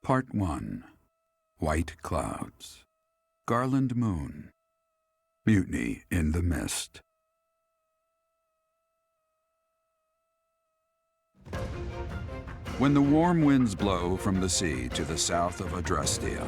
Part 1. White Clouds. Garland Moon. Mutiny in the Mist. When the warm winds blow from the sea to the south of Adrestia,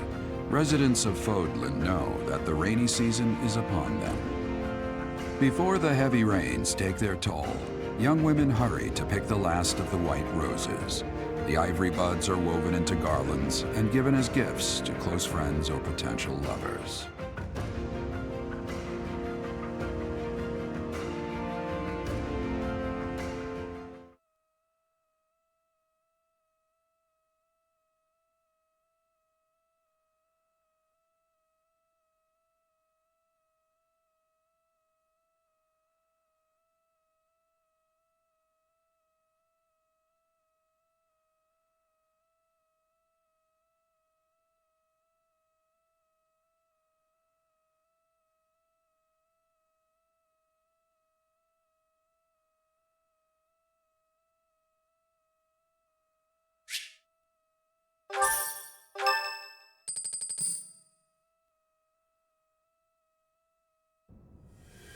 residents of Fodlan know that the rainy season is upon them. Before the heavy rains take their toll, young women hurry to pick the last of the white roses. The ivory buds are woven into garlands and given as gifts to close friends or potential lovers.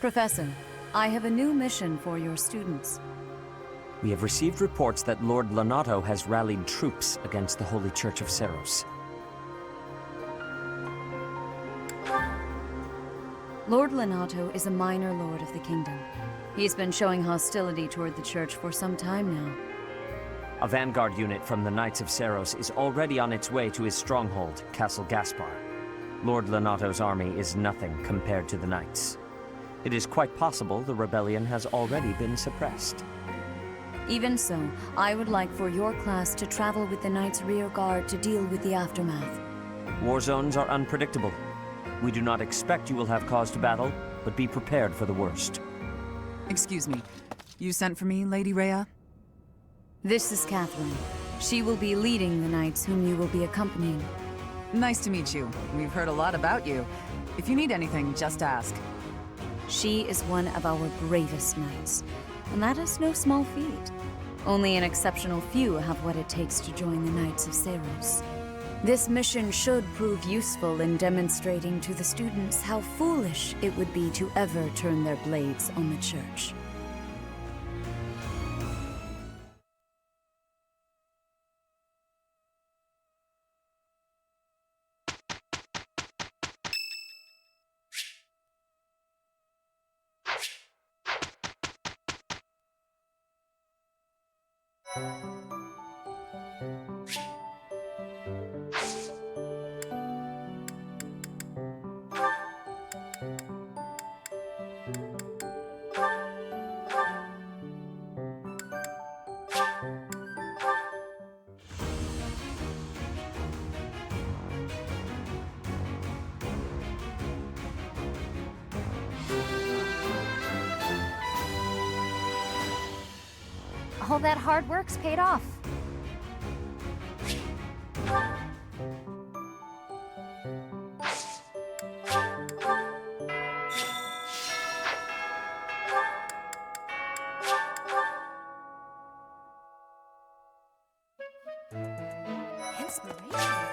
Professor, I have a new mission for your students. We have received reports that Lord Lonato has rallied troops against the Holy Church of Seros. Lord Lonato is a minor lord of the kingdom. He's been showing hostility toward the church for some time now. A vanguard unit from the Knights of Seros is already on its way to his stronghold, Castle Gaspar. Lord Lonato's army is nothing compared to the Knights. It is quite possible the rebellion has already been suppressed. Even so, I would like for your class to travel with the Knights' rear guard to deal with the aftermath. War zones are unpredictable. We do not expect you will have cause to battle, but be prepared for the worst. Excuse me. You sent for me, Lady Rhea? This is Catherine. She will be leading the Knights whom you will be accompanying. Nice to meet you. We've heard a lot about you. If you need anything, just ask. She is one of our bravest knights, and that is no small feat. Only an exceptional few have what it takes to join the Knights of Seros. This mission should prove useful in demonstrating to the students how foolish it would be to ever turn their blades on the Church. All that hard work's paid off. Inspiration.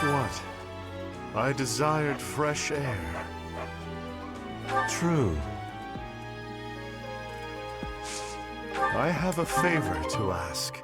What? I desired fresh air. True. I have a favor to ask.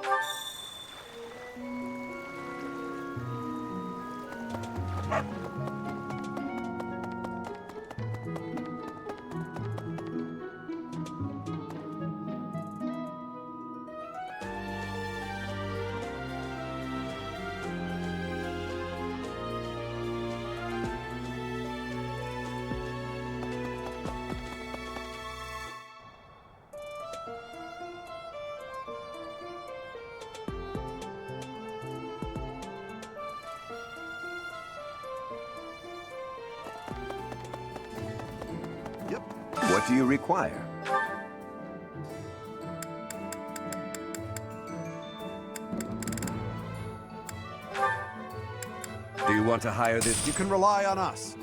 What do you require? Do you want to hire this? You can rely on us.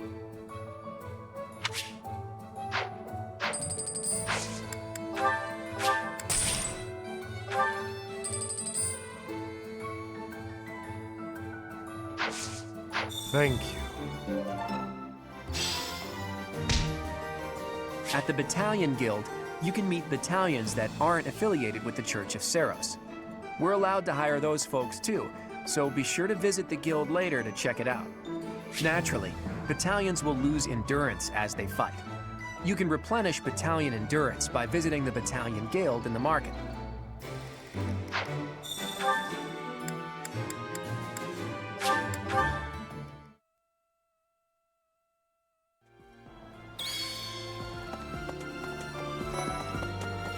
Thank you. At the Battalion Guild, you can meet battalions that aren't affiliated with the Church of Seros. We're allowed to hire those folks too, so be sure to visit the guild later to check it out. Naturally, battalions will lose endurance as they fight. You can replenish battalion endurance by visiting the Battalion Guild in the market.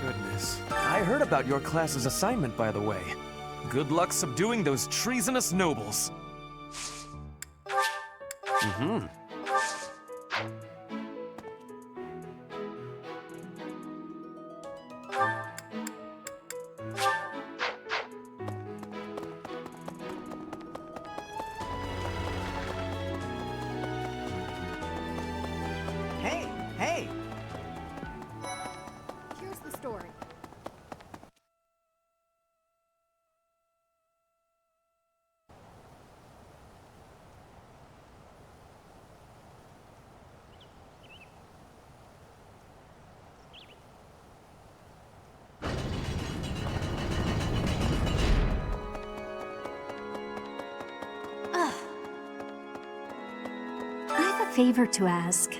Goodness. I heard about your class's assignment, by the way. Good luck subduing those treasonous nobles. Mm-hmm. Hey, hey! Here's the story. I have a favor to ask.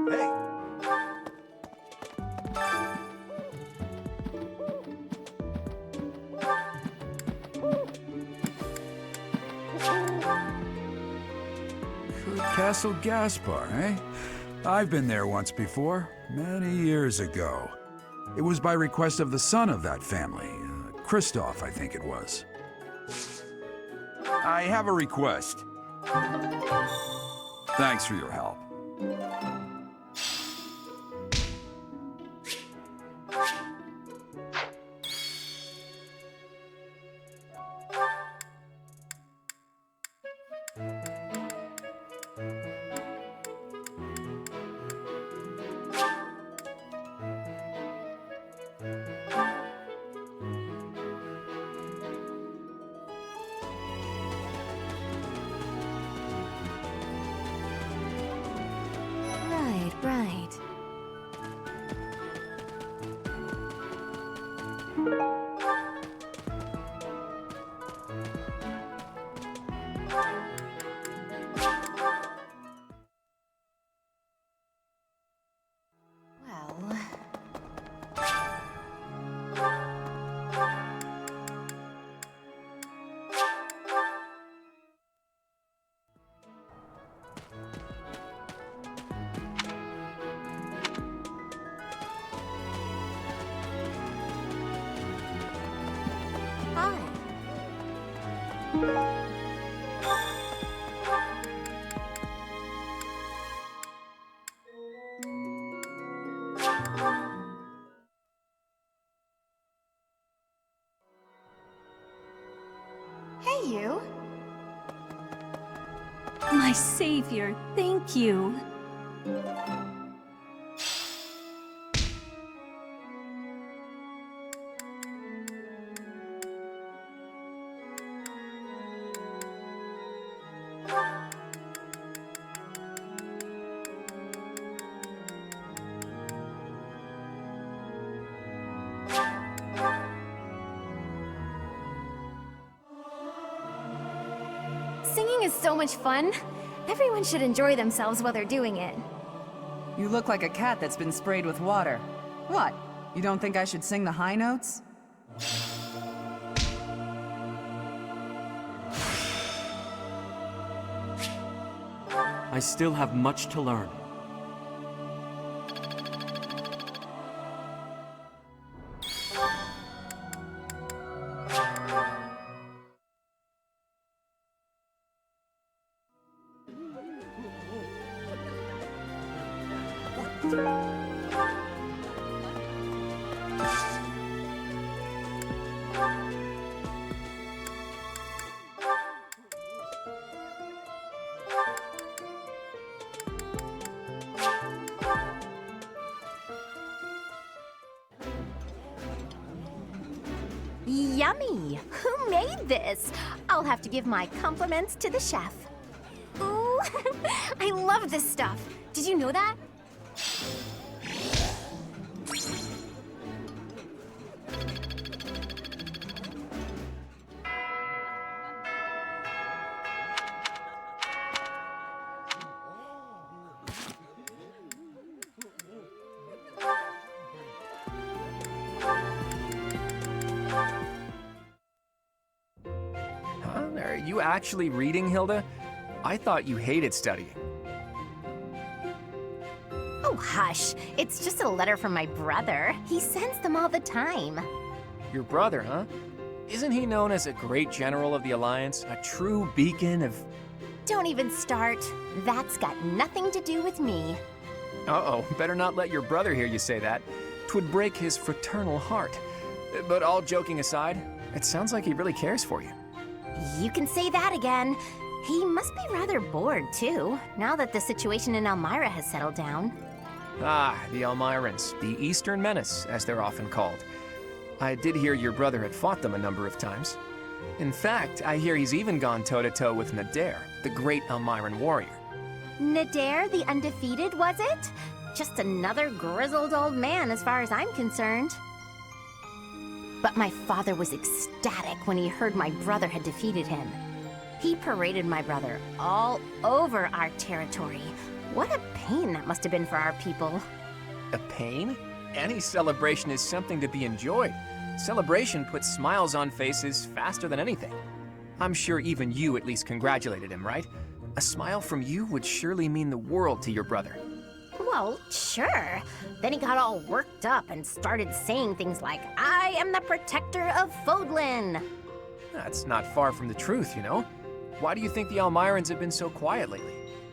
Hey! Castle Gaspar, eh? I've been there once before, many years ago. It was by request of the son of that family, Christoph, I think it was. I have a request. Thanks for your help. Right. Well... Hi. Hey, you. My savior, thank you. Singing is so much fun. Everyone should enjoy themselves while they're doing it. You look like a cat that's been sprayed with water. What? You don't think I should sing the high notes? I still have much to learn. Yummy! Who made this? I'll have to give my compliments to the chef. Ooh, I love this stuff. Did you know that? Huh? Are you actually reading, Hilda? I thought you hated studying. Oh, hush. It's just a letter from my brother. He sends them all the time. Your brother, huh? Isn't he known as a great general of the Alliance? A true beacon of... Don't even start. That's got nothing to do with me. Uh-oh, better not let your brother hear you say that. 'Twould break his fraternal heart. But all joking aside, it sounds like he really cares for you. You can say that again. He must be rather bored, too, now that the situation in Elmira has settled down. Ah, the Elmirans, the Eastern Menace, as they're often called. I did hear your brother had fought them a number of times. In fact, I hear he's even gone toe-to-toe with Nadir, the great Elmiran warrior. Nadir the Undefeated, was it? Just another grizzled old man as far as I'm concerned. But my father was ecstatic when he heard my brother had defeated him. He paraded my brother all over our territory. What a pain that must have been for our people. A pain? Any celebration is something to be enjoyed. Celebration puts smiles on faces faster than anything. I'm sure even you at least congratulated him, right? A smile from you would surely mean the world to your brother. Well, sure. Then he got all worked up and started saying things like, I am the protector of Fodlan. That's not far from the truth, you know? Why do you think the Elmirans have been so quiet lately?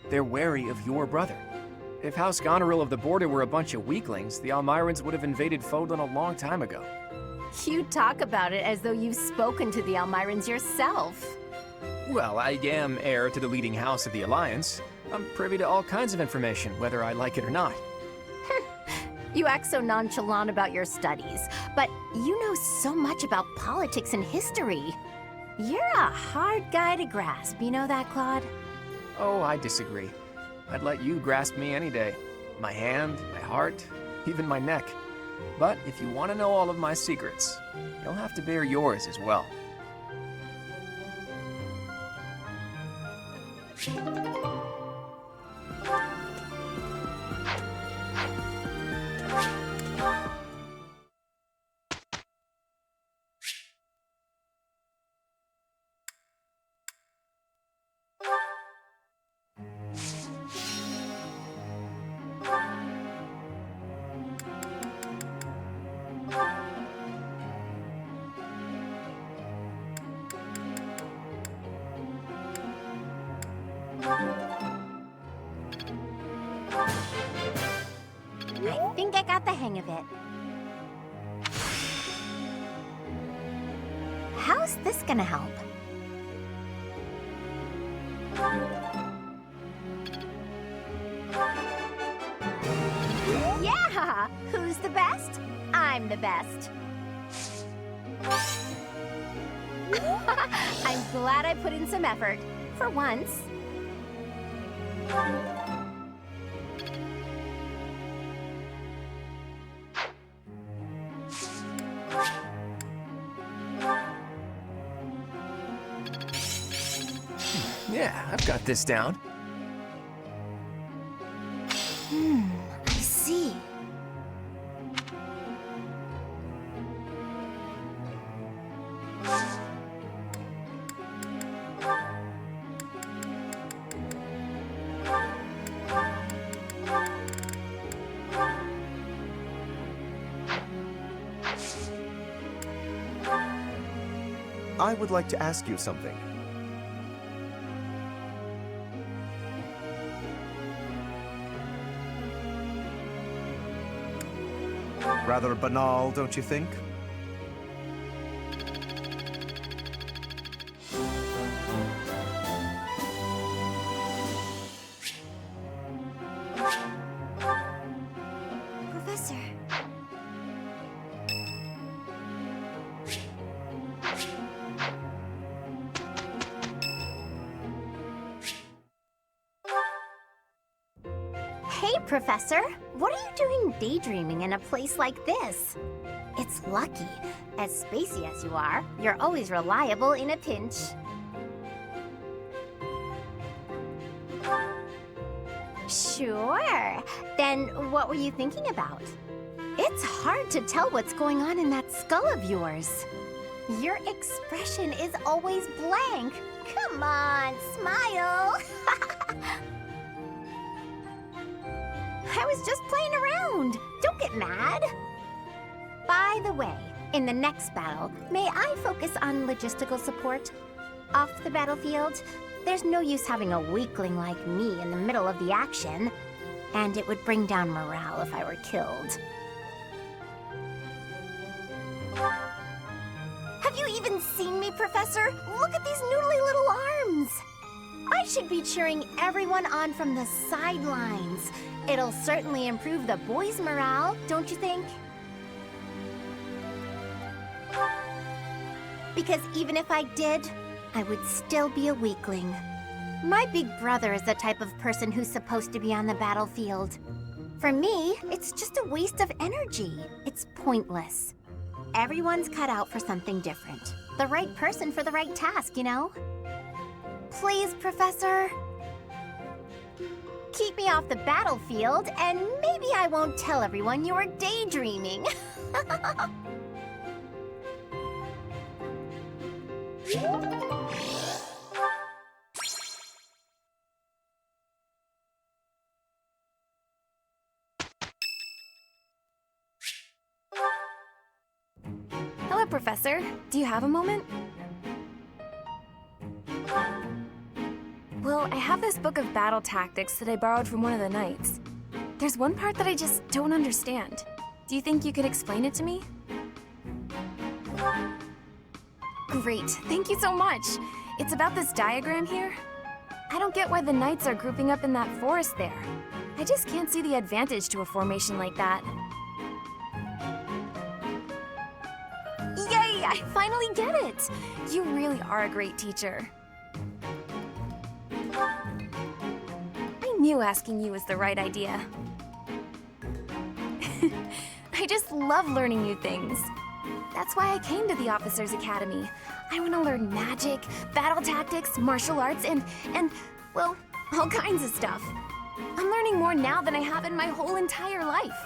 They're wary of your brother. If House Goneril of the Border were a bunch of weaklings, the Elmirans would have invaded Fodlan a long time ago. You talk about it as though you've spoken to the Elmirans yourself. Well, I am heir to the leading house of the Alliance. I'm privy to all kinds of information, whether I like it or not. You act so nonchalant about your studies, but you know so much about politics and history. You're a hard guy to grasp, you know that, Claude? Oh, I disagree. I'd let you grasp me any day. My hand, my heart, even my neck. But if you want to know all of my secrets, you'll have to bear yours as well. I think I got the hang of it. How's this gonna help? Yeah! Who's the best? I'm the best. I'm glad I put in some effort. For once. Yeah, I've got this down. I see. I would like to ask you something. Rather banal, don't you think? Professor. Hey, Professor. What are you doing daydreaming in a place like this? It's lucky. As spacey as you are, you're always reliable in a pinch. Sure. Then what were you thinking about? It's hard to tell what's going on in that skull of yours. Your expression is always blank. Come on, smile. I was just playing around. Don't get mad. By the way, in the next battle, may I focus on logistical support? Off the battlefield, there's no use having a weakling like me in the middle of the action, and it would bring down morale if I were killed. Have you even seen me, Professor? Look at these noodly little arms! I should be cheering everyone on from the sidelines. It'll certainly improve the boys' morale, don't you think? Because even if I did, I would still be a weakling. My big brother is the type of person who's supposed to be on the battlefield. For me, it's just a waste of energy. It's pointless. Everyone's cut out for something different. The right person for the right task, you know? Please, Professor. Keep me off the battlefield, and maybe I won't tell everyone you were daydreaming. Hello, Professor. Do you have a moment? Well, I have this book of battle tactics that I borrowed from one of the knights. There's one part that I just don't understand. Do you think you could explain it to me? Great, thank you so much. It's about this diagram here. I don't get why the knights are grouping up in that forest there. I just can't see the advantage to a formation like that. Yay, I finally get it! You really are a great teacher. I knew asking you was the right idea. I just love learning new things. That's why I came to the Officers Academy. I want to learn magic, battle tactics, martial arts, and, well, all kinds of stuff. I'm learning more now than I have in my whole entire life.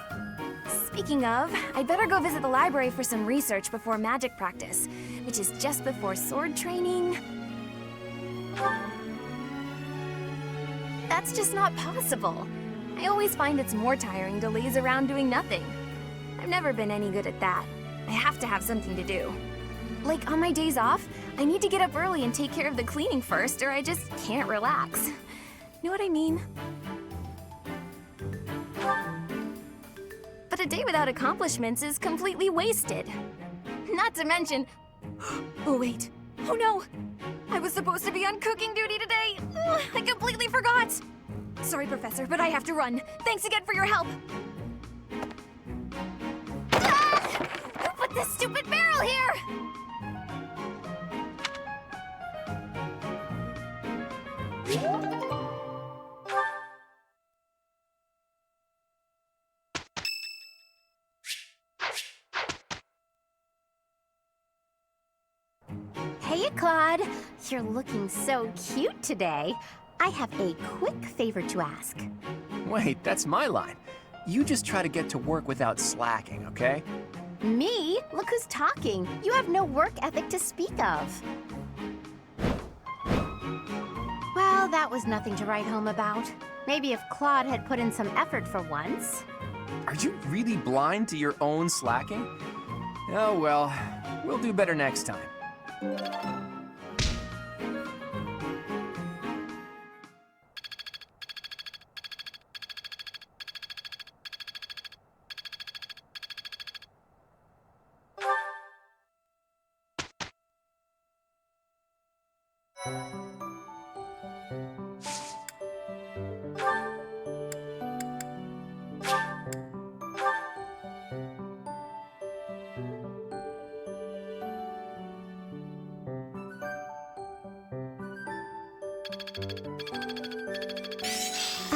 Speaking of, I'd better go visit the library for some research before magic practice, which is just before sword training. That's just not possible. I always find it's more tiring to laze around doing nothing. I've never been any good at that. I have to have something to do. Like, on my days off, I need to get up early and take care of the cleaning first, or I just can't relax. Know what I mean? But a day without accomplishments is completely wasted. Not to mention... Oh, wait. Oh, no! I was supposed to be on cooking duty today! Ugh, I completely forgot! Sorry, Professor, but I have to run. Thanks again for your help! Ah! Who put this stupid barrel here? Hey, Claude. You're looking so cute today. I have a quick favor to ask. Wait, that's my line. You just try to get to work without slacking, okay? Me? Look who's talking. You have no work ethic to speak of. Well, that was nothing to write home about. Maybe if Claude had put in some effort for once. Are you really blind to your own slacking? Oh well, we'll do better next time.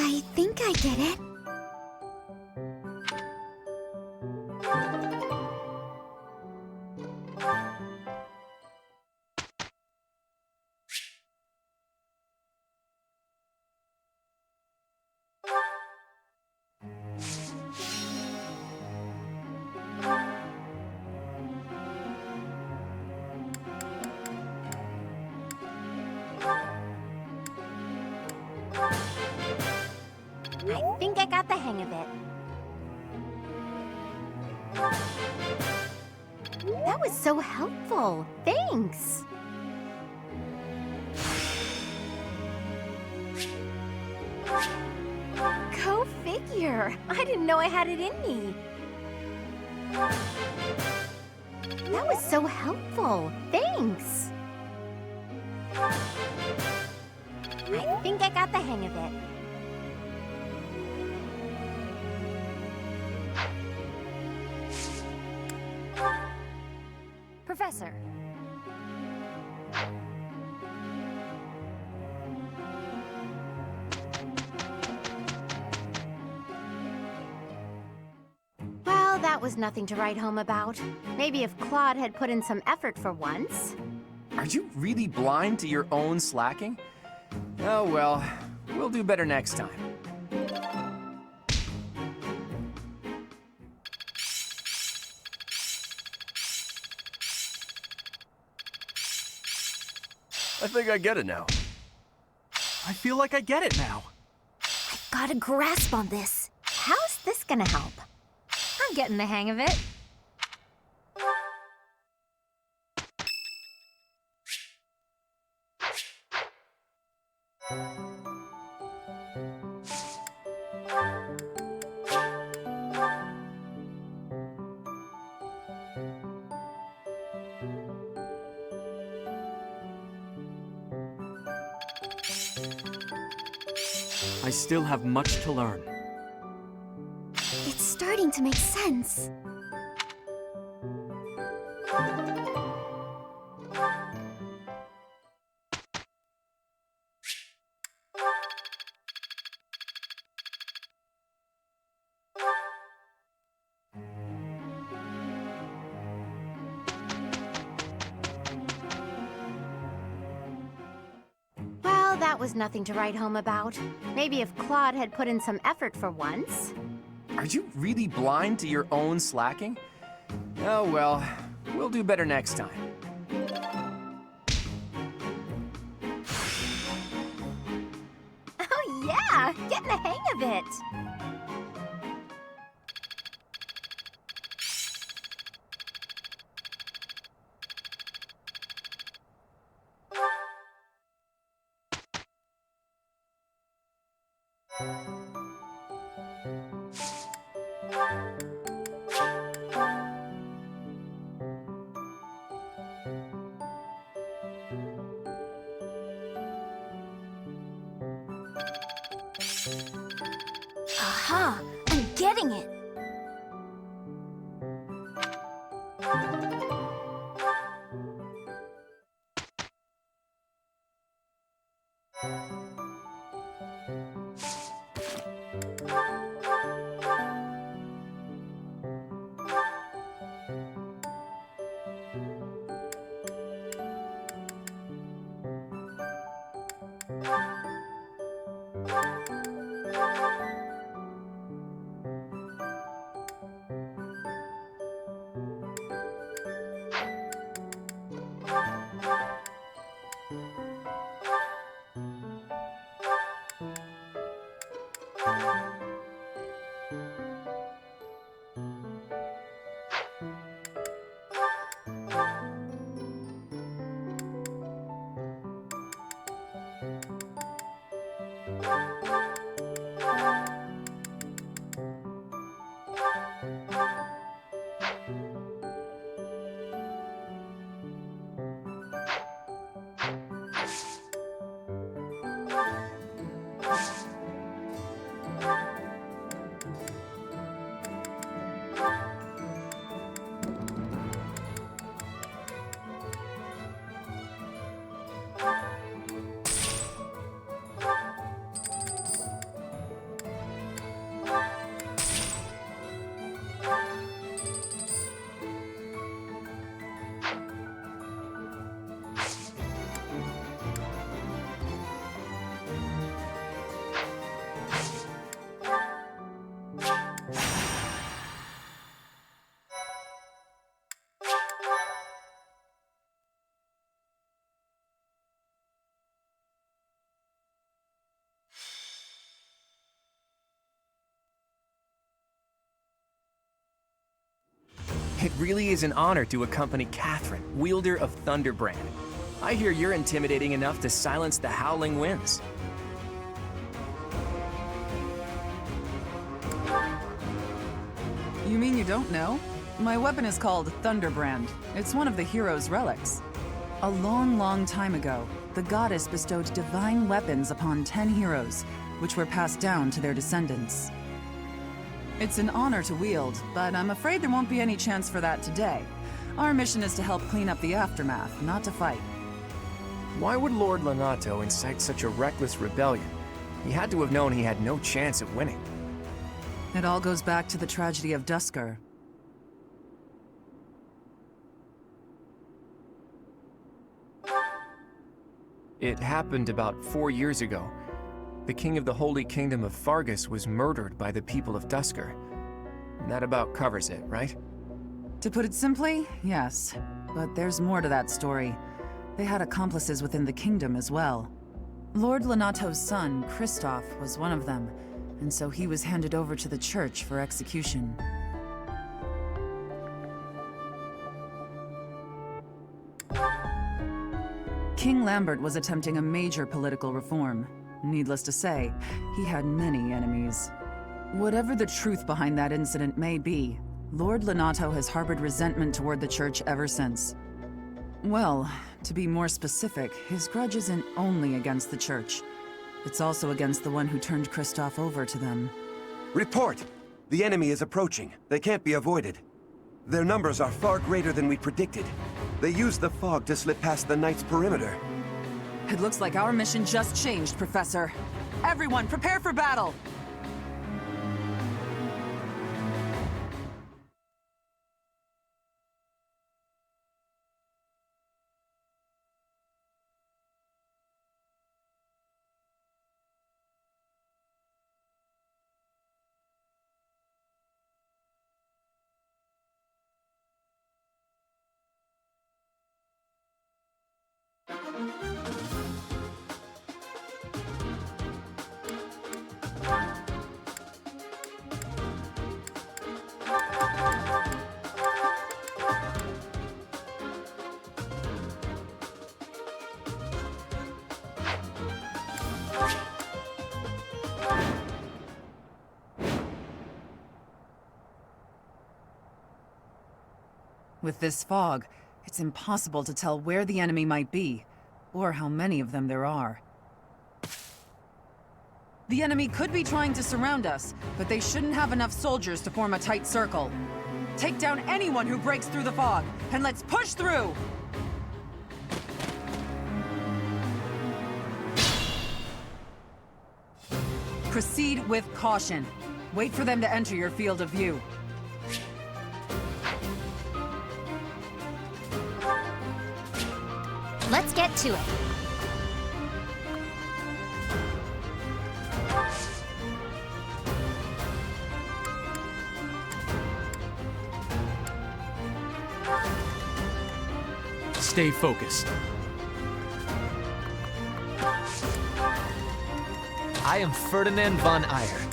I think I get it. I think I got the hang of it. That was so helpful. Thanks. Go figure. I didn't know I had it in me. That was so helpful. Thanks. I think I got the hang of it. Professor. Well, that was nothing to write home about. Maybe if Claude had put in some effort for once. Are you really blind to your own slacking? Oh well, we'll do better next time. I think I get it now. I feel like I get it now. I've got a grasp on this. How's this gonna help? I'm getting the hang of it. I still have much to learn. It's starting to make sense. Well, that was nothing to write home about. Maybe if Claude had put in some effort for once. Are you really blind to your own slacking? Oh well, we'll do better next time. Oh yeah, getting the hang of it. Aha! I'm getting it! It really is an honor to accompany Catherine, wielder of Thunderbrand. I hear you're intimidating enough to silence the howling winds. You mean you don't know? My weapon is called Thunderbrand. It's one of the hero's relics. A long, long time ago, the goddess bestowed divine weapons upon 10 heroes, which were passed down to their descendants. It's an honor to wield, but I'm afraid there won't be any chance for that today. Our mission is to help clean up the aftermath, not to fight. Why would Lord Lonato incite such a reckless rebellion? He had to have known he had no chance of winning. It all goes back to the tragedy of Duscur. It happened about 4 years ago. The king of the Holy Kingdom of Fargus was murdered by the people of Duscur. And that about covers it, right? To put it simply, yes. But there's more to that story. They had accomplices within the kingdom as well. Lord Lonato's son, Kristoff, was one of them, and so he was handed over to the church for execution. King Lambert was attempting a major political reform. Needless to say, he had many enemies. Whatever the truth behind that incident may be, Lord Lonato has harbored resentment toward the church ever since. Well, to be more specific, his grudge isn't only against the church. It's also against the one who turned Kristoff over to them. Report! The enemy is approaching. They can't be avoided. Their numbers are far greater than we predicted. They used the fog to slip past the Knight's perimeter. It looks like our mission just changed, Professor. Everyone, prepare for battle! With this fog, it's impossible to tell where the enemy might be, or how many of them there are. The enemy could be trying to surround us, but they shouldn't have enough soldiers to form a tight circle. Take down anyone who breaks through the fog, and let's push through! Proceed with caution. Wait for them to enter your field of view. Let's get to it. Stay focused. I am Ferdinand von Eyre.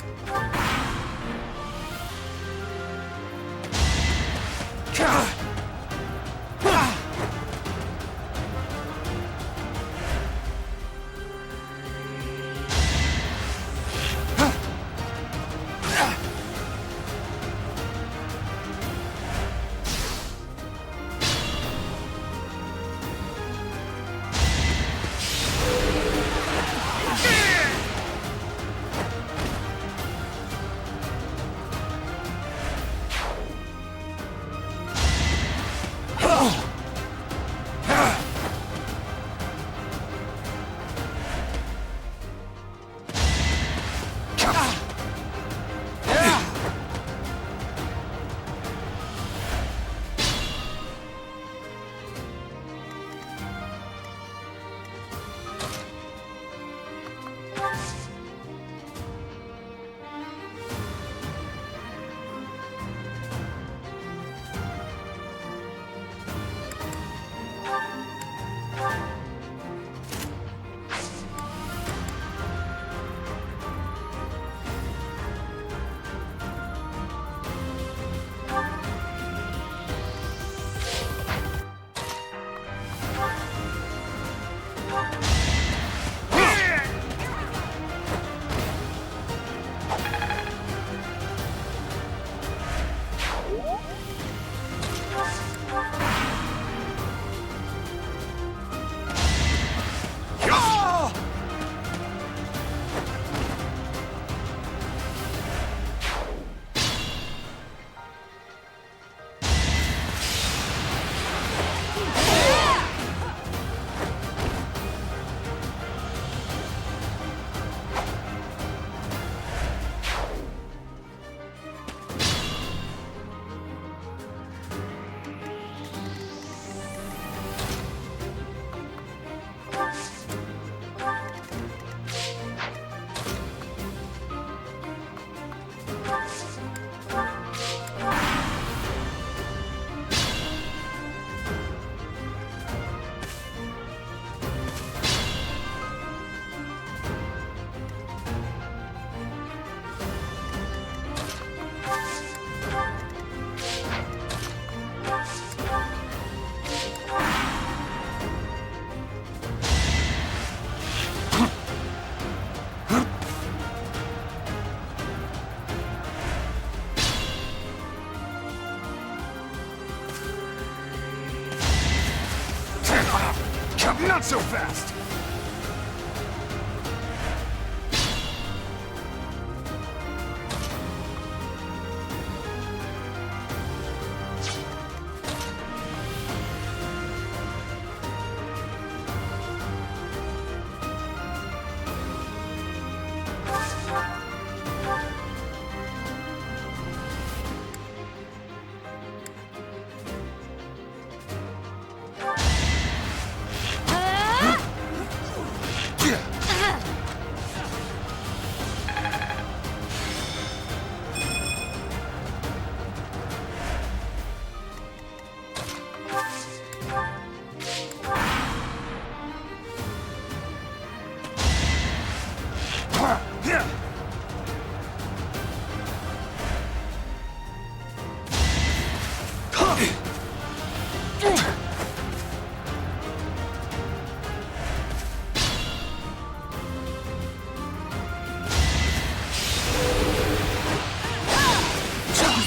Not so fast!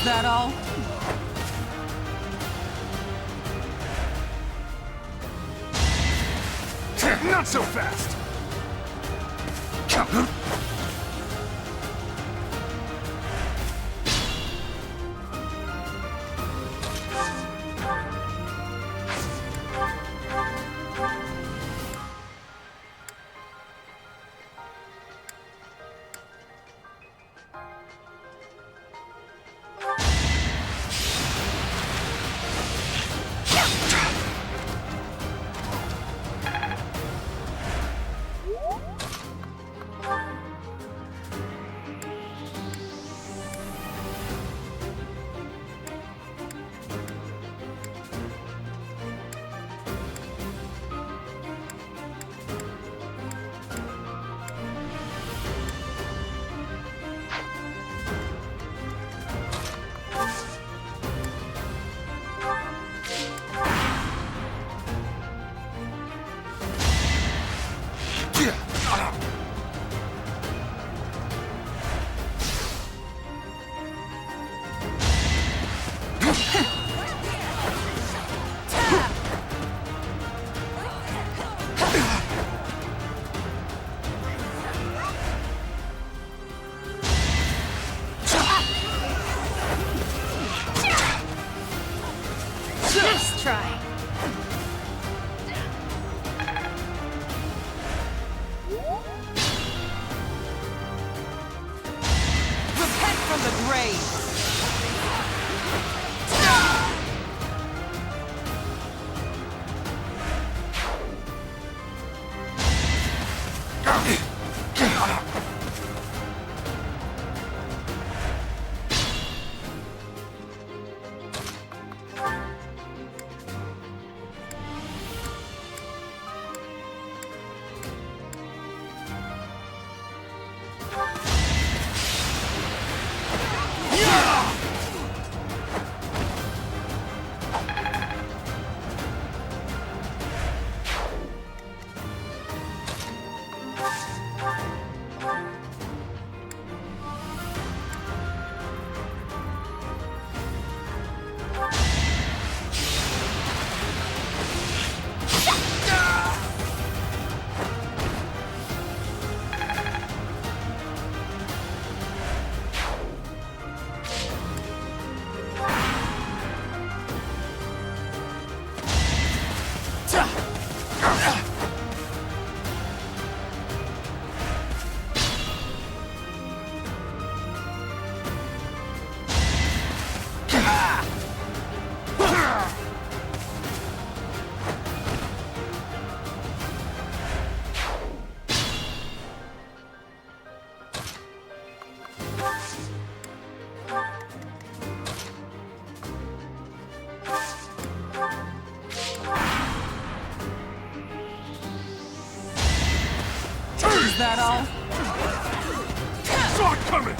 Is that all? Not so fast! Nice try. Repent from the grave! Is that all? Saw it coming!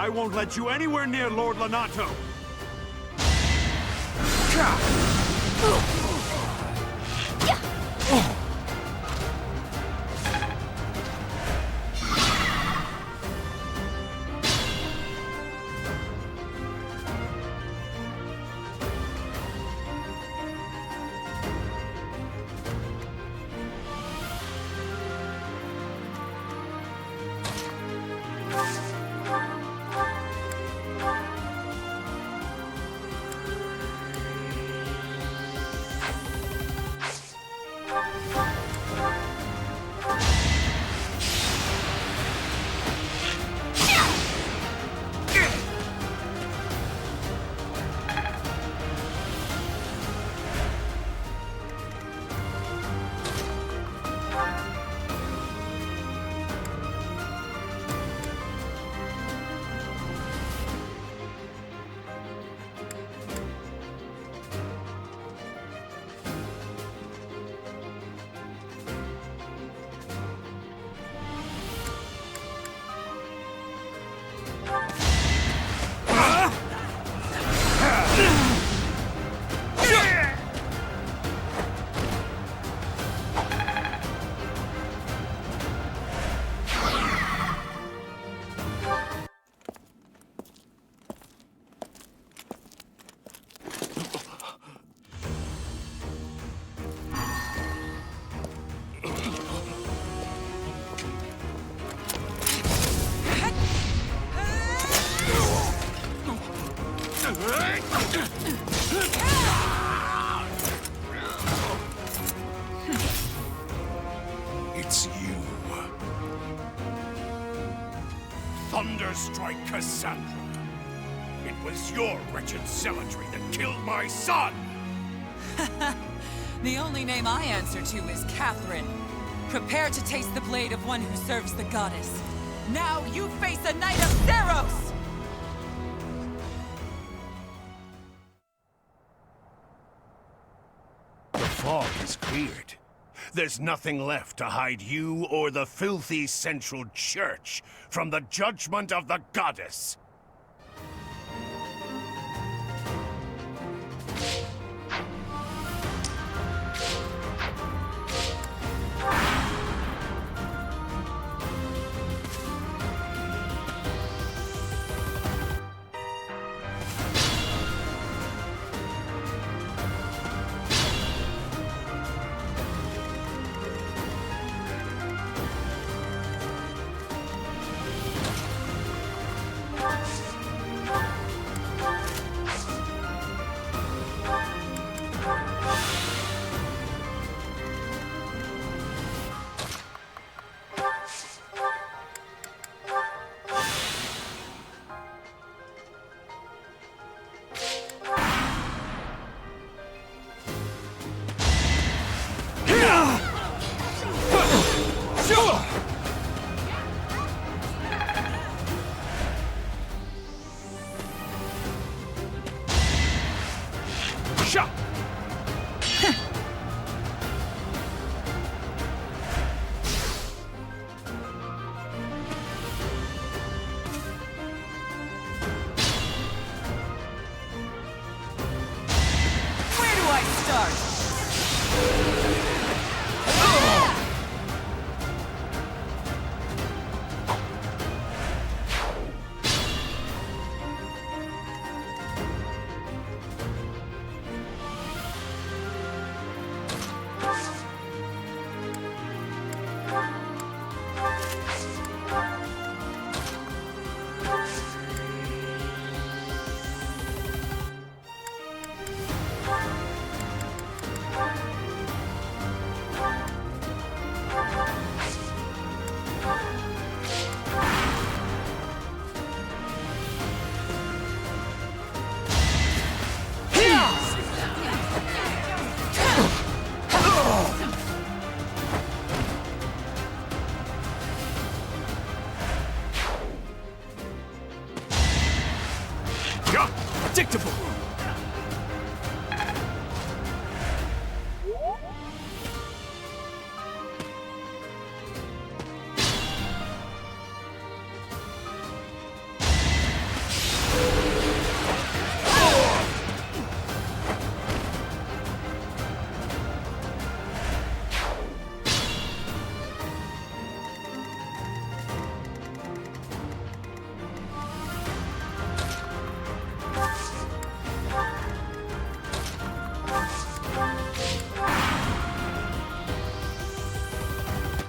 I won't let you anywhere near Lord Lonato! It's you. Thunderstrike Cassandra. It was your wretched zealotry that killed my son! The only name I answer to is Catherine. Prepare to taste the blade of one who serves the goddess. Now you face a Knight of Theros! The fog is cleared. There's nothing left to hide you or the filthy Central Church from the judgment of the goddess.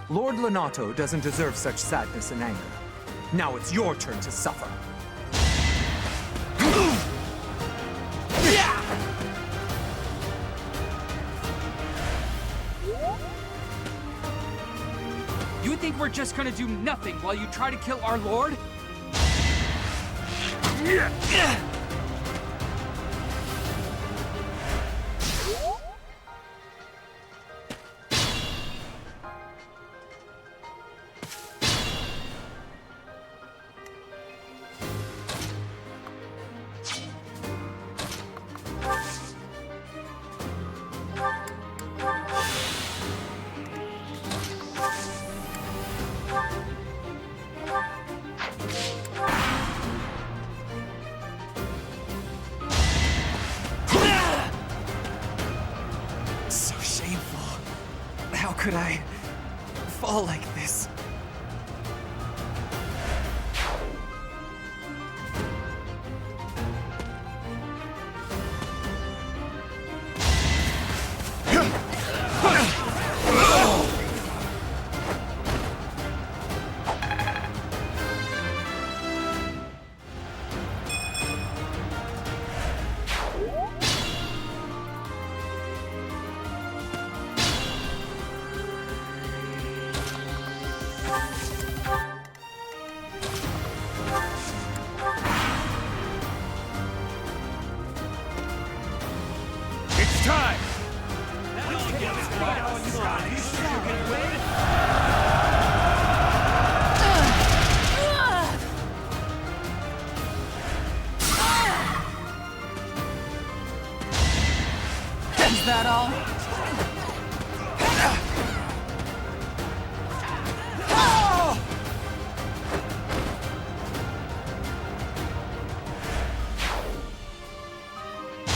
Lord Lonato doesn't deserve such sadness and anger. Now it's your turn to suffer. You think we're just gonna do nothing while you try to kill our lord? So shameful. How could I fall like this? It's time! Is that all?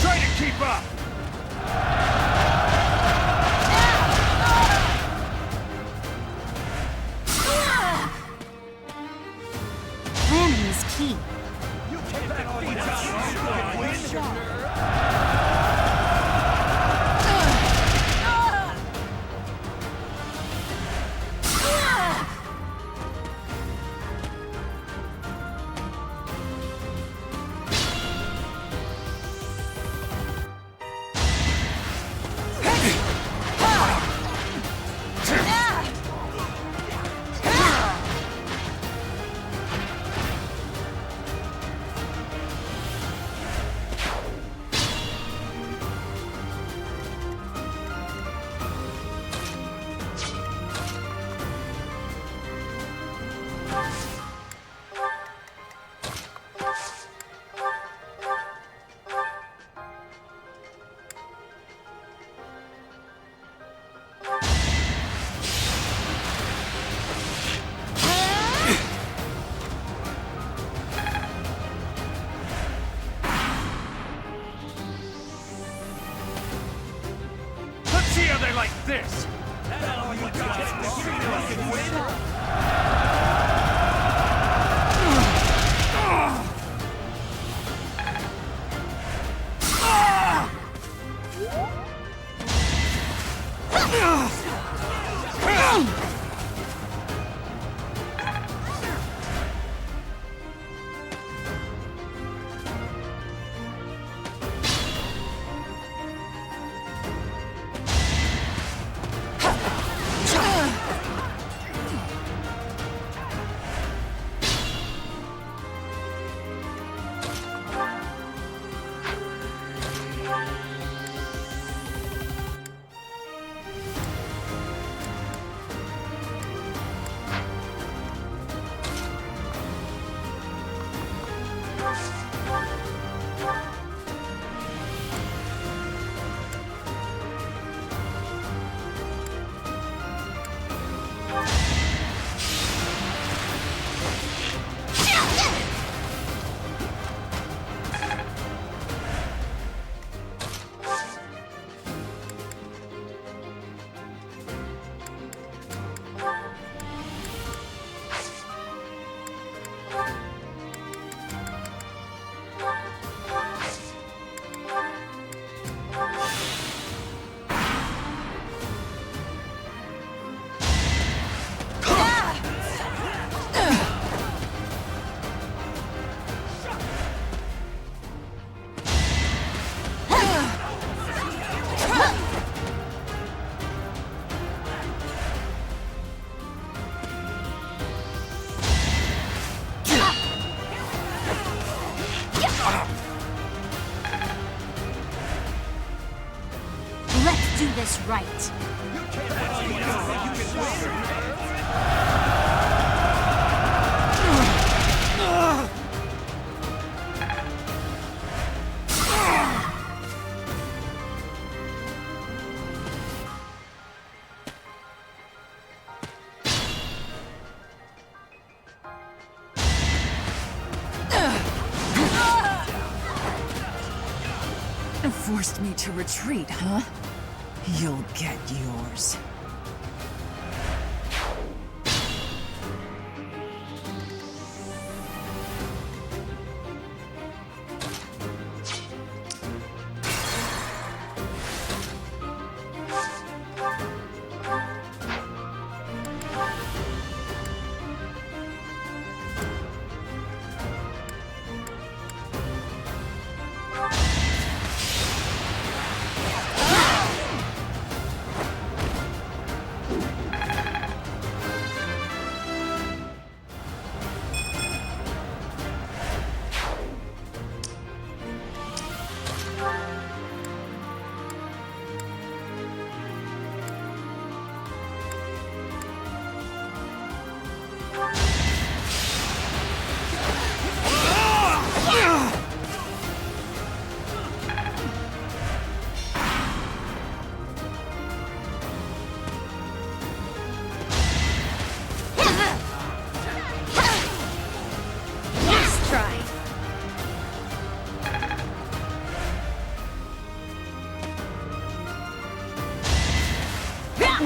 Try to keep up! Planning is key. Let's see how they like this! do this right. Forced me to retreat, huh? You'll get yours.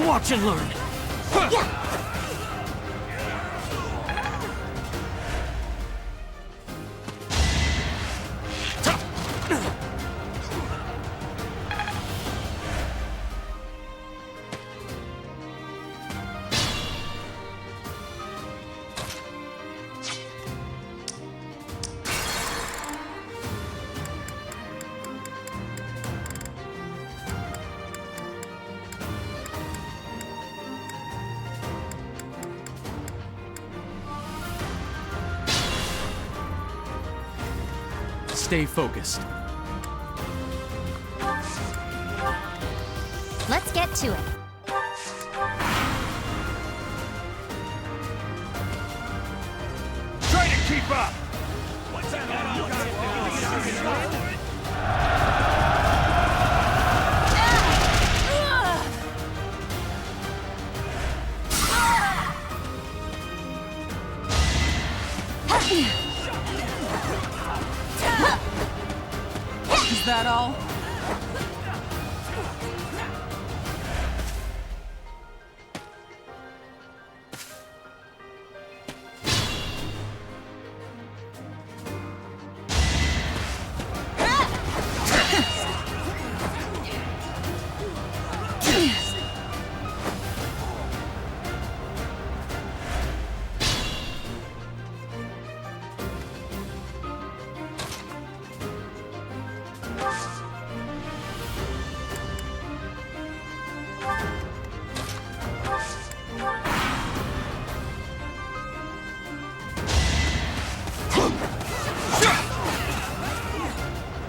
Watch and learn! Stay focused. Let's get to it. Try to keep up! Is that all?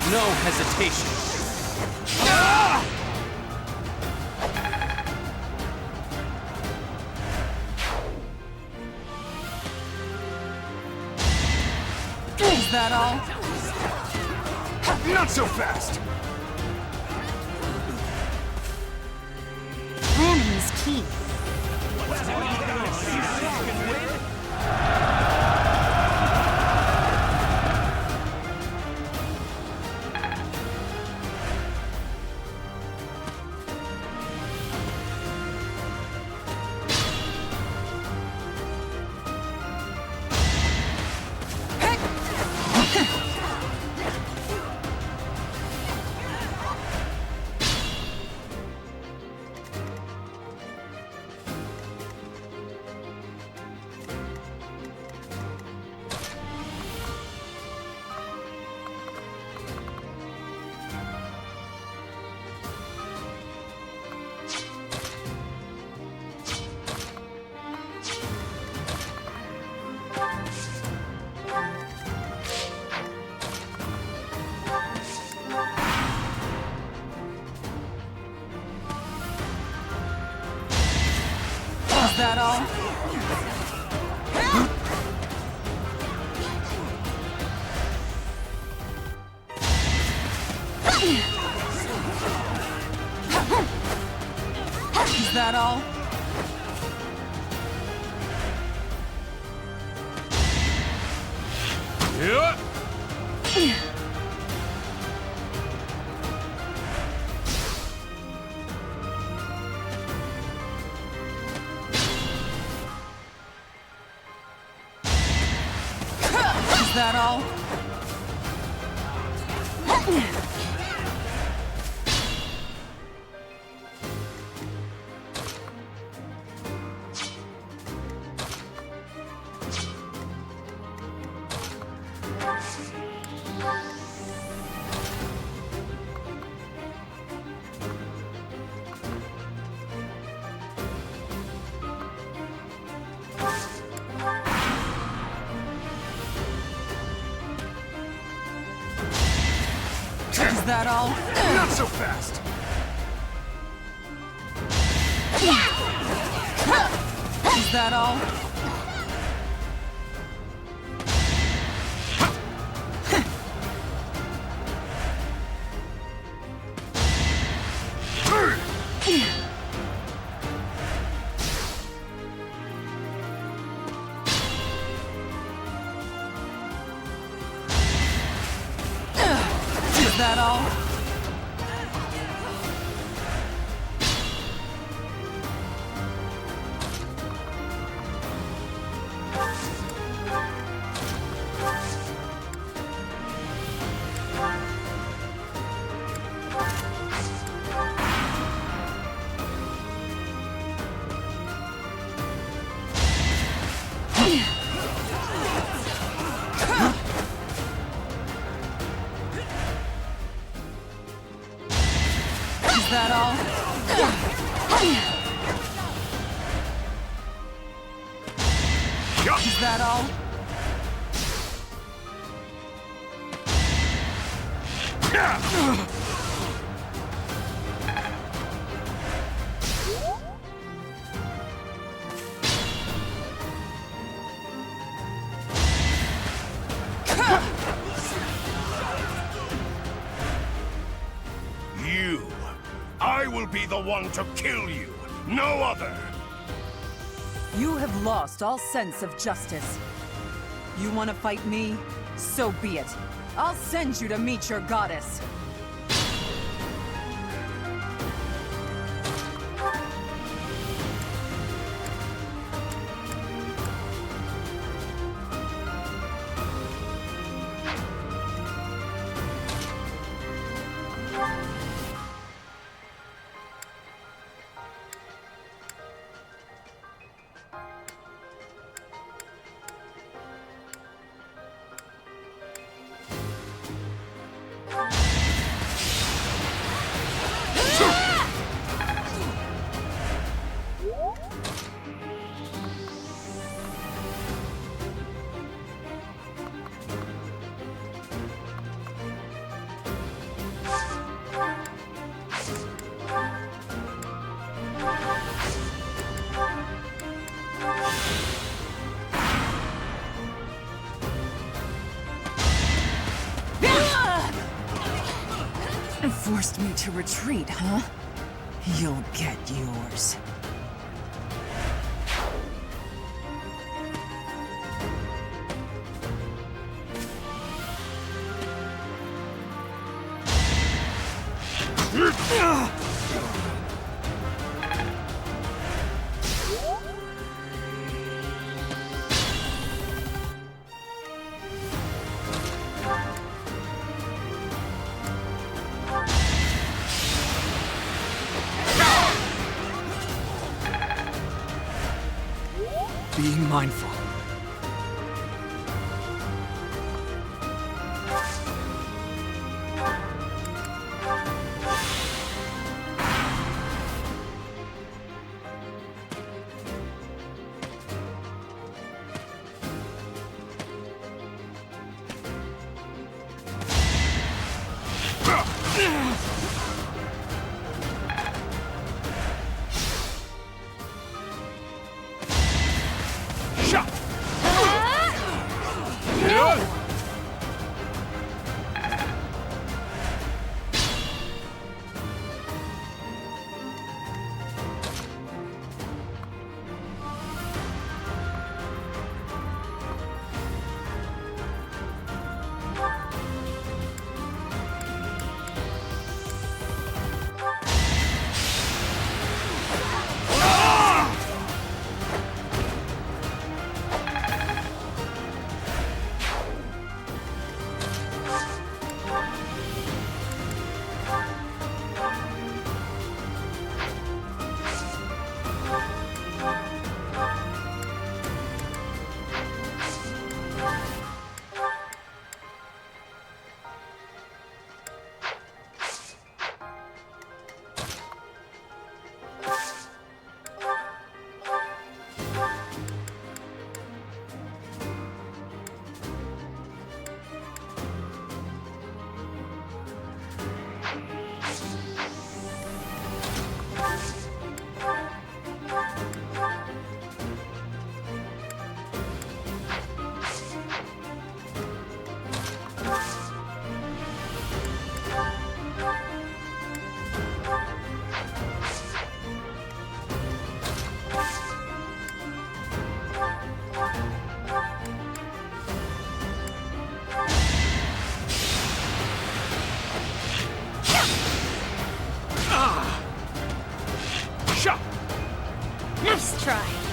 No hesitation. Is that all? Not so fast! Planning is key. that all? Is that all? Yeah. Is that all? Is that all? Not so fast! Is that all? Is that all? Is that all? Is that all? You. I will be the one to kill you, no other. You have lost all sense of justice. You want to fight me? So be it. I'll send you to meet your goddess. Forced me to retreat, huh? You'll get yours. Being mindful. try.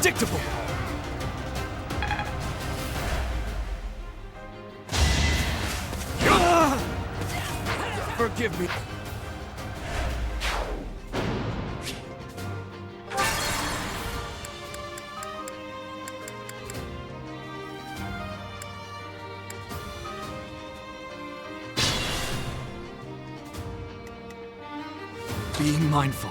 Predictable! Forgive me. Being mindful.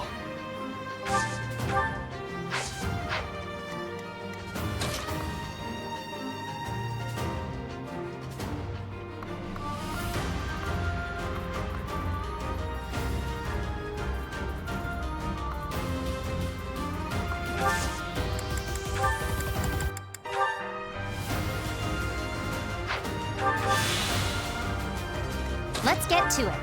Let's get to it.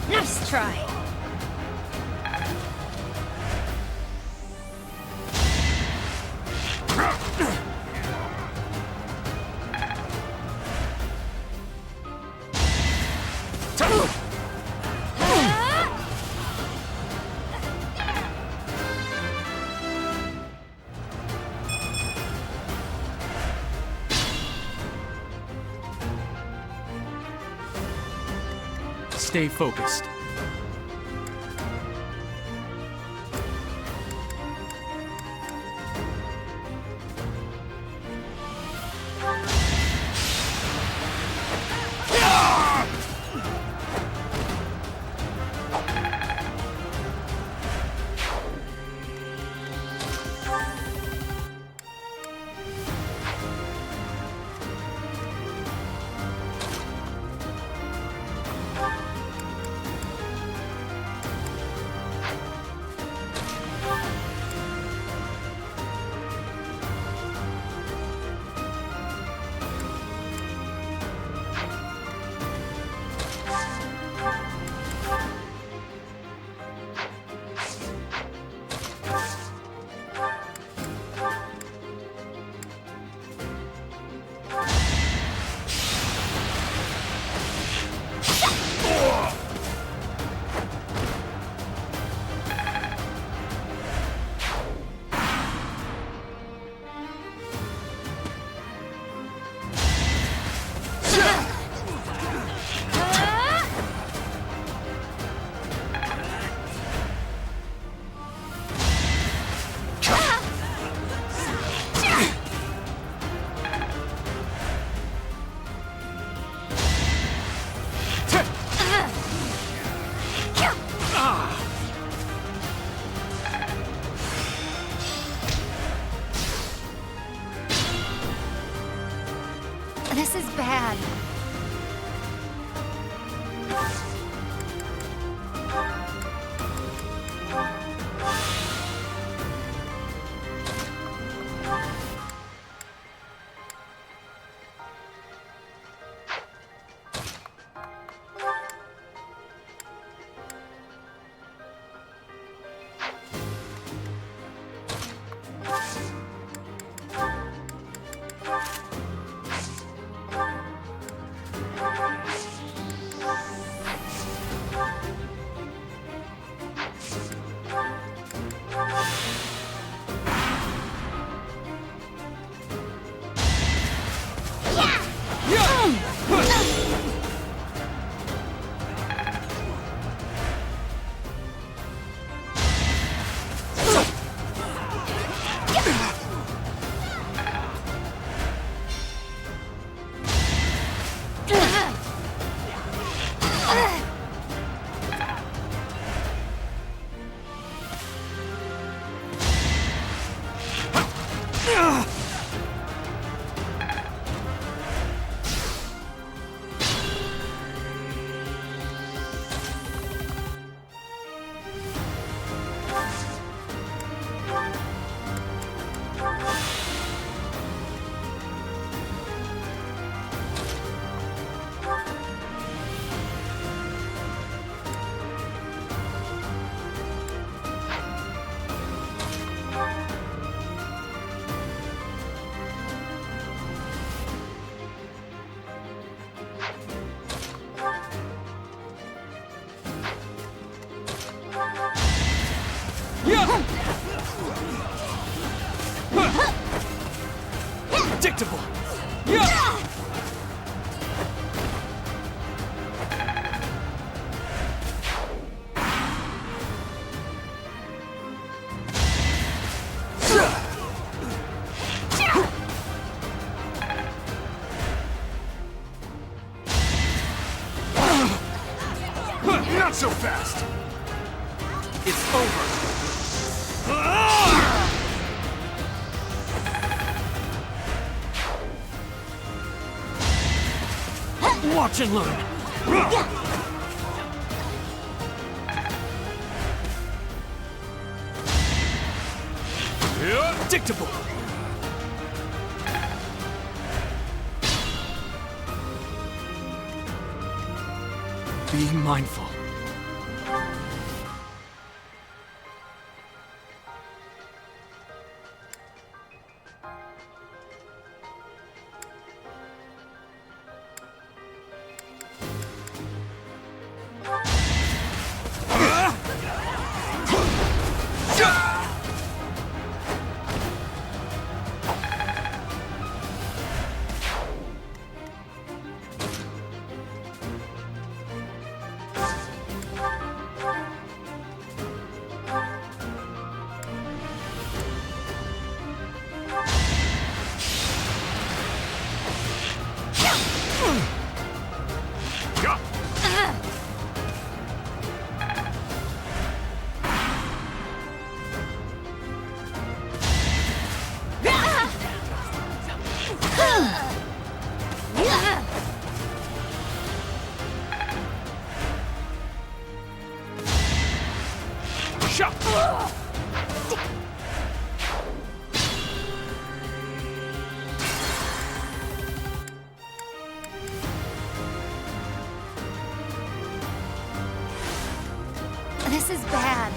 Nice try. Stay focused. This is bad. Predictable! Yeah! Not so fast! It's over! Watch and learn! Predictable! Be mindful. This is bad.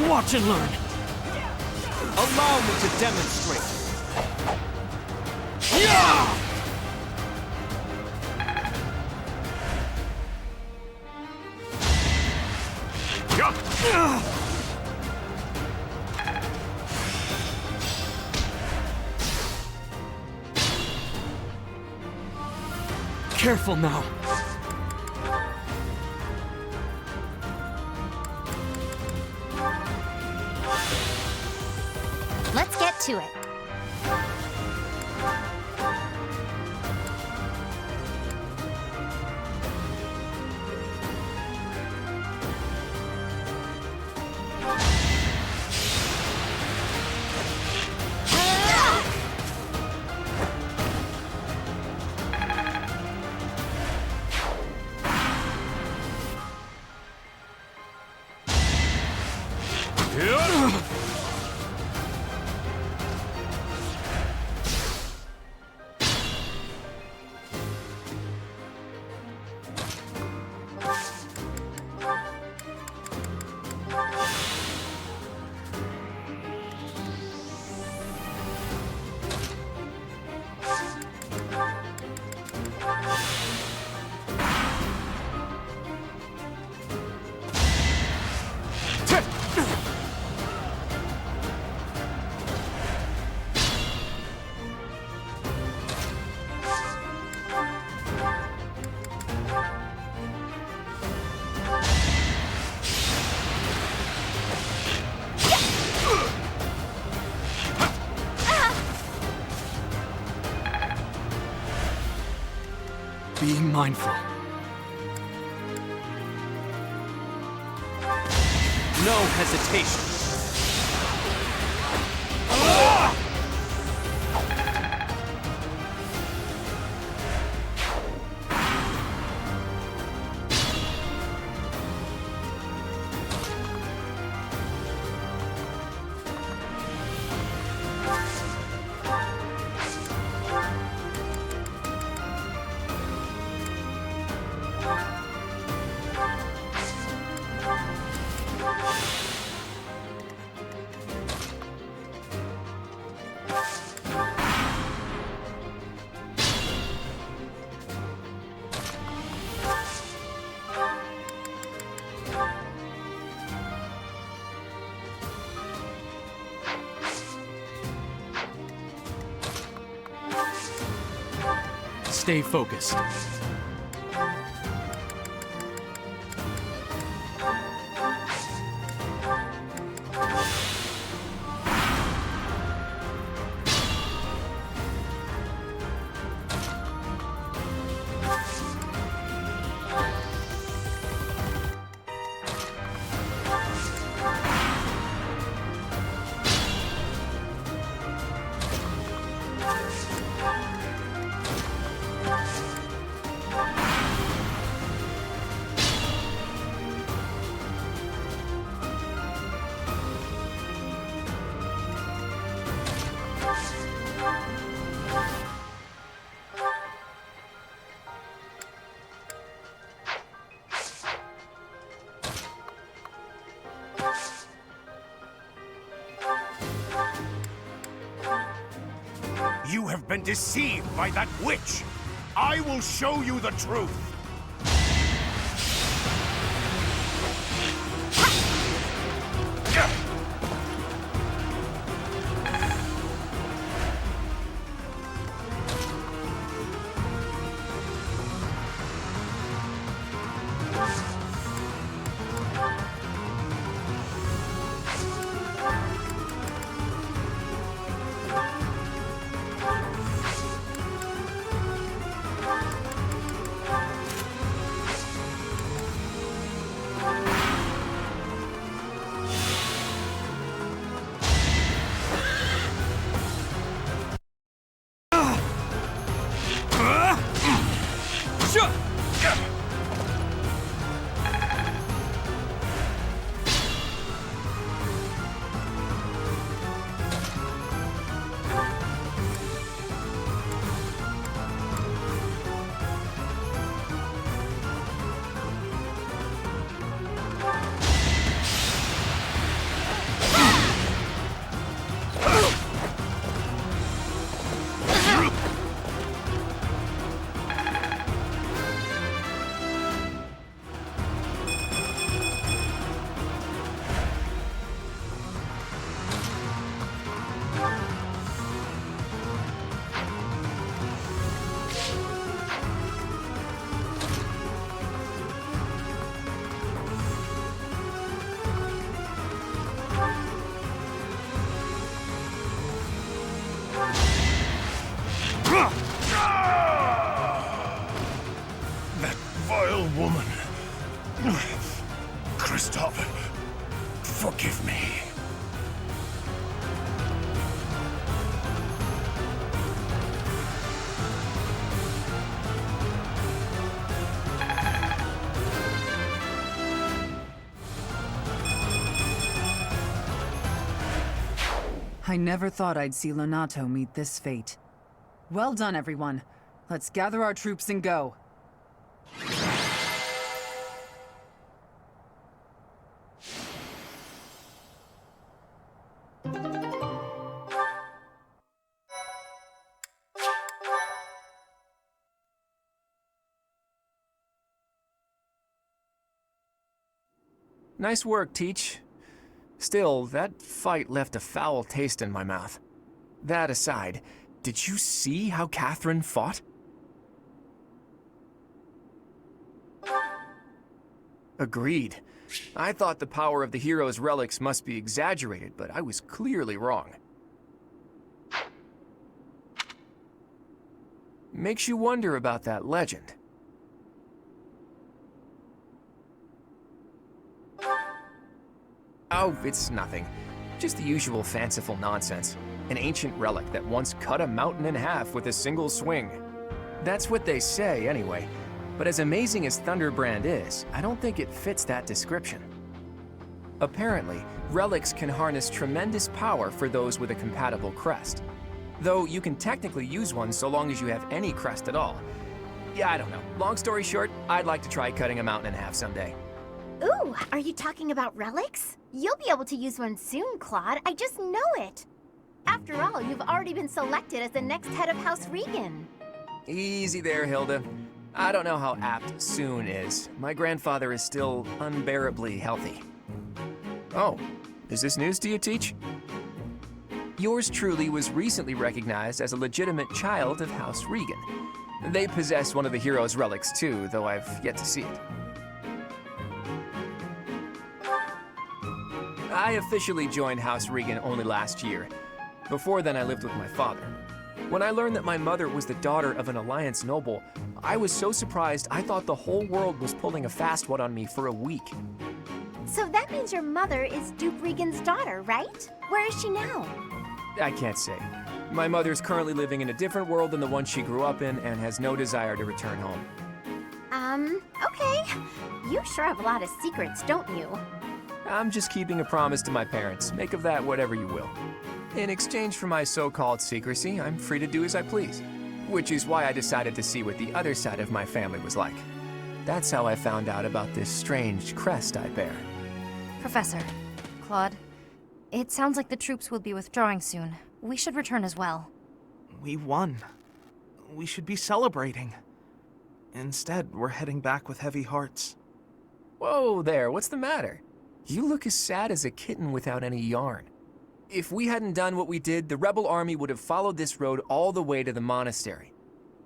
Watch and learn! Allow me to demonstrate! Yeah! Careful now! Let's get to it. Be mindful. No hesitation. stay focused. You have been deceived by that witch! I will show you the truth! That vile woman. Kristoff, forgive me. I never thought I'd see Lonato meet this fate. Well done, everyone. Let's gather our troops and go. Nice work, Teach. Still, that fight left a foul taste in my mouth. That aside, did you see how Catherine fought? Agreed. I thought the power of the hero's relics must be exaggerated, but I was clearly wrong. Makes you wonder about that legend. Oh, it's nothing. Just the usual fanciful nonsense. An ancient relic that once cut a mountain in half with a single swing. That's what they say, anyway. But as amazing as Thunderbrand is, I don't think it fits that description. Apparently, relics can harness tremendous power for those with a compatible crest. Though you can technically use one so long as you have any crest at all. Yeah, I don't know. Long story short, I'd like to try cutting a mountain in half someday. Ooh, are you talking about relics? You'll be able to use one soon, Claude. I just know it. After all, you've already been selected as the next head of House Regan. Easy there, Hilda. I don't know how apt soon is. My grandfather is still unbearably healthy. Oh, is this news to you, Teach? Yours truly was recently recognized as a legitimate child of House Regan. They possess one of the hero's relics too, though I've yet to see it. I officially joined House Regan only last year. Before then, I lived with my father. When I learned that my mother was the daughter of an Alliance noble, I was so surprised I thought the whole world was pulling a fast one on me for a week. So that means your mother is Duke Regan's daughter, right? Where is she now? I can't say. My mother's currently living in a different world than the one she grew up in and has no desire to return home. Okay. You sure have a lot of secrets, don't you? I'm just keeping a promise to my parents. Make of that whatever you will. In exchange for my so-called secrecy, I'm free to do as I please. Which is why I decided to see what the other side of my family was like. That's how I found out about this strange crest I bear. Professor, Claude, it sounds like the troops will be withdrawing soon. We should return as well. We won. We should be celebrating. Instead, we're heading back with heavy hearts. Whoa there, what's the matter? You look as sad as a kitten without any yarn. If we hadn't done what we did, the rebel army would have followed this road all the way to the monastery.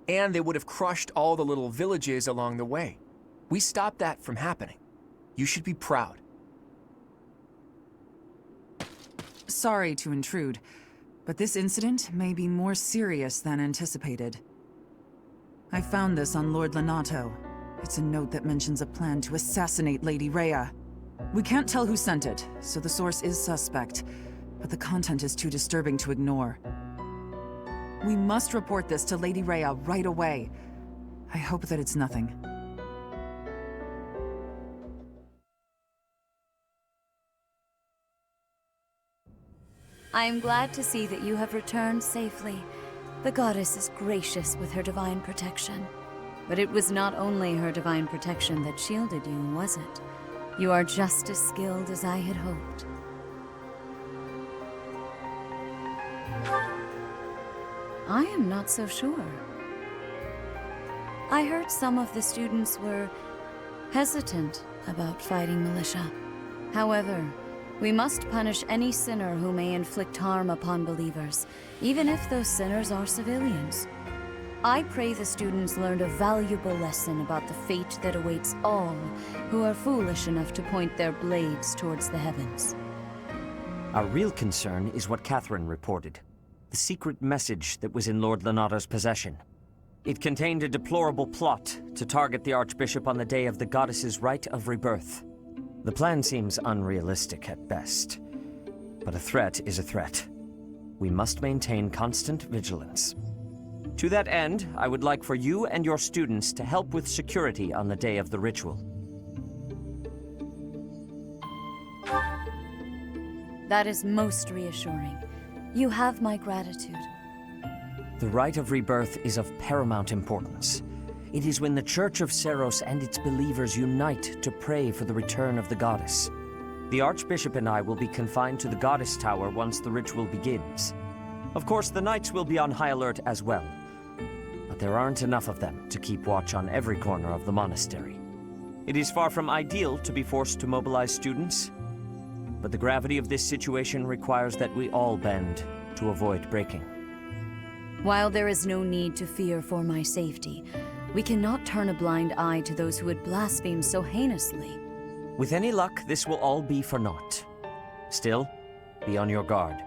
And they would have crushed all the little villages along the way. We stopped that from happening. You should be proud. Sorry to intrude, but this incident may be more serious than anticipated. I found this on Lord Lonato. It's a note that mentions a plan to assassinate Lady Rhea. We can't tell who sent it, so the source is suspect, but the content is too disturbing to ignore. We must report this to Lady Rhea right away. I hope that it's nothing. I am glad to see that you have returned safely. The goddess is gracious with her divine protection. But it was not only her divine protection that shielded you, was it? You are just as skilled as I had hoped. I am not so sure. I heard some of the students were hesitant about fighting militia. However, we must punish any sinner who may inflict harm upon believers, even if those sinners are civilians. I pray the students learned a valuable lesson about the fate that awaits all who are foolish enough to point their blades towards the heavens. Our real concern is what Catherine reported. The secret message that was in Lord Lonato's possession. It contained a deplorable plot to target the Archbishop on the day of the goddess's rite of rebirth. The plan seems unrealistic at best, but a threat is a threat. We must maintain constant vigilance. To that end, I would like for you and your students to help with security on the day of the ritual. That is most reassuring. You have my gratitude. The rite of rebirth is of paramount importance. It is when the Church of Seiros and its believers unite to pray for the return of the goddess. The Archbishop and I will be confined to the Goddess Tower once the ritual begins. Of course, the Knights will be on high alert as well. But there aren't enough of them to keep watch on every corner of the monastery. It is far from ideal to be forced to mobilize students, but the gravity of this situation requires that we all bend to avoid breaking. While there is no need to fear for my safety, we cannot turn a blind eye to those who would blaspheme so heinously. With any luck, this will all be for naught. Still, be on your guard.